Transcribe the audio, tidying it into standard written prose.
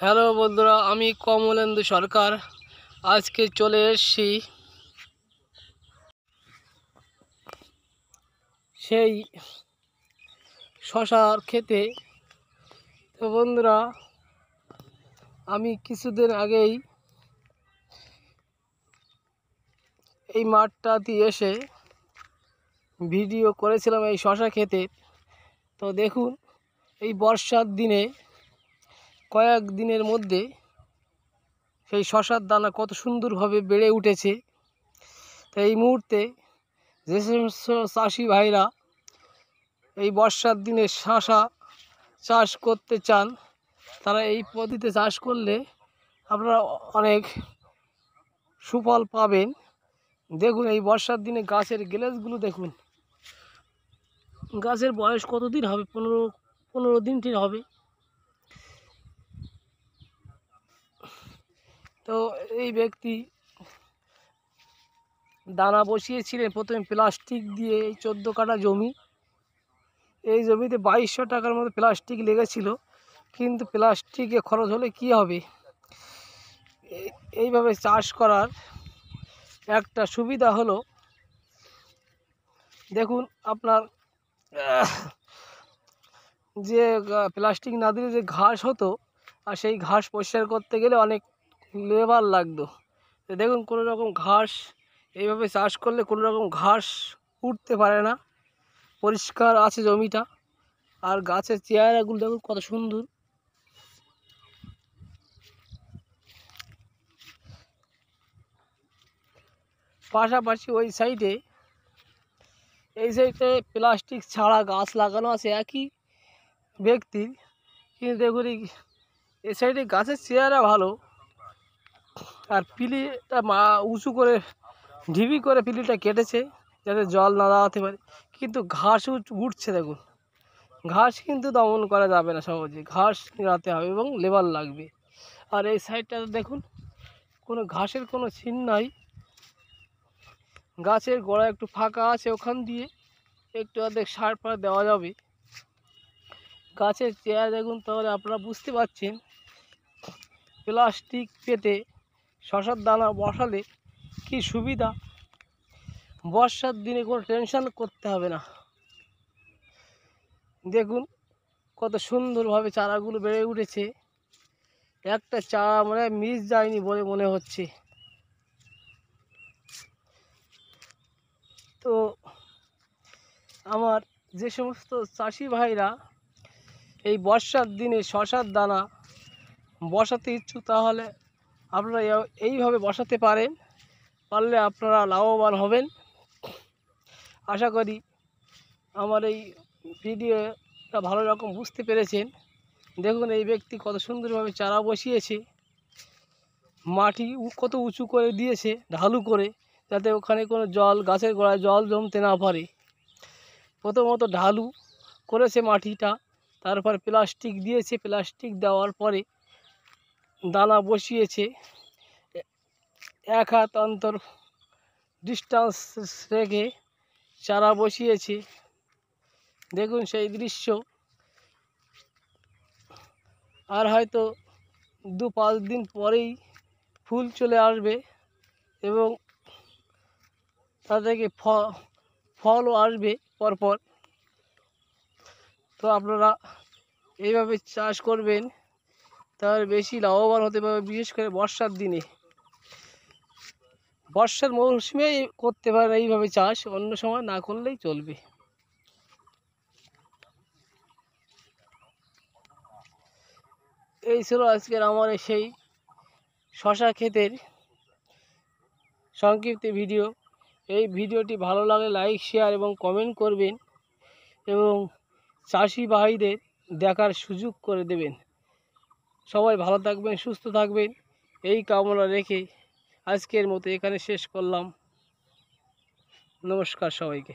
Hello বন্ধুরা, আমি কমলেন্দু সরকার। আজকে চলে এসেছি সেই শশার খেতে। তো বন্ধুরা, আমি কিছুদিন আগেই এই মাঠটাতে এসে ভিডিও করেছিলাম এই শশা খেতে। তো দেখুন, এই বর্ষার দিনে কয়েক দিনের মধ্যে সেই শশার দানা কত সুন্দরভাবে বেড়ে উঠেছে। তো এই মুহূর্তে যে সমস্ত চাষি ভাইরা এই বর্ষার দিনে শশা চাষ করতে চান, তারা এই পদ্ধতিতে চাষ করলে আপনারা অনেক সুফল পাবেন। দেখুন, এই বর্ষার দিনে গাছের গ্লেজগুলো দেখুন, গাছের বয়স কতদিন হবে? 15 দিন ঠিক হবে। তো এই ব্যক্তি দানা বসিয়েছিলেন প্রথমে প্লাস্টিক দিয়ে। এই 14 কাঠা জমি, এই জমিতে 2200 টাকার মতো প্লাস্টিক লেগেছিল। কিন্তু প্লাস্টিকে খরচ হলে কি হবে? এইভাবে চাষ করার একটা সুবিধা হলো, দেখুন আপনার যে প্লাস্টিক না দিলে যে ঘাস হতো, আর সেই ঘাস পরিষ্কার করতে গেলে অনেক লেবার লাগতো। তো দেখুন, কোনো রকম ঘাস এইভাবে চাষ করলে কোনো রকম ঘাস উঠতে পারে না, পরিষ্কার আছে জমিটা। আর গাছের চেহারাগুলো দেখুন কত সুন্দর। পাশাপাশি ওই সাইডে, এই সাইডে প্লাস্টিক ছাড়া গাছ লাগানো আছে একই ব্যক্তির। কিন্তু দেখুন, এই সাইডে গাছের চেহারা ভালো, আর পিলিটা উঁচু করে ঢিবি করে পিলিটা কেটেছে যাতে জল না দাঁড়াতে পারে। কিন্তু ঘাস উঠছে দেখুন। ঘাস কিন্তু দমন করা যাবে না সহজে, ঘাস নিড়াতে হবে এবং লেবার লাগবে। আর এই সাইডটাতে দেখুন, কোনো ঘাসের কোনো চিহ্ন নাই। গাছের গোড়া একটু ফাঁকা আছে, ওখান দিয়ে একটু অর্ধেক সার ফার দেওয়া যাবে। গাছের চেয়ার দেখুন, তাহলে আপনারা বুঝতে পারছেন প্লাস্টিক পেতে শশার দানা বসালে কি সুবিধা। বর্ষার দিনে কোনো টেনশন করতে হবে না। দেখুন কত সুন্দরভাবে চারাগুলো বেড়ে উঠেছে। একটা চারা মানে মিস যায়নি বলে মনে হচ্ছে। তো আমার যে সমস্ত চাষি ভাইরা এই বর্ষার দিনে শশার দানা বসাতে ইচ্ছুক, তাহলে আপনারা এইভাবে বসাতে পারলে আপনারা লাভবান হবেন। আশা করি আমার এই ভিডিওটা ভালো রকম বুঝতে পেরেছেন। দেখুন, এই ব্যক্তি কত সুন্দরভাবে চারা বসিয়েছে, মাটি কত উঁচু করে দিয়েছে ঢালু করে, যাতে ওখানে কোনো জল, গাছের গোড়ায় জল জমতে না পারে। প্রথমত ঢালু করেছে মাটিটা, তারপরে প্লাস্টিক দিয়েছে, প্লাস্টিক দেওয়ার পরে দানা বসিয়েছে। 1 হাত অন্তর ডিস্টেন্স রেখে চারা বসিয়েছে। দেখুন সেই দৃশ্য। আর হয়তো 2-5 দিন পরেই ফুল চলে আসবে এবং তা থেকে ফলও আসবে পরপর। তো আপনারা এইভাবে চাষ করবেন, তাহলে বেশি লাভবান হতে পারবে। বিশেষ করে বর্ষার দিনে, বর্ষার মৌসুমে করতে পারেন এইভাবে চাষ, অন্য সময় না করলেই চলবে। এই ছিল আজকের আমার সেই শশা ক্ষেতের সংক্ষিপ্ত ভিডিও। এই ভিডিওটি ভালো লাগলে লাইক, শেয়ার এবং কমেন্ট করবেন এবং চাষি ভাইদের দেখার সুযোগ করে দেবেন। সবাই ভালো থাকবেন, সুস্থ থাকবেন, এই কামনা রেখে আজকের মতো এখানে শেষ করলাম। নমস্কার সবাইকে।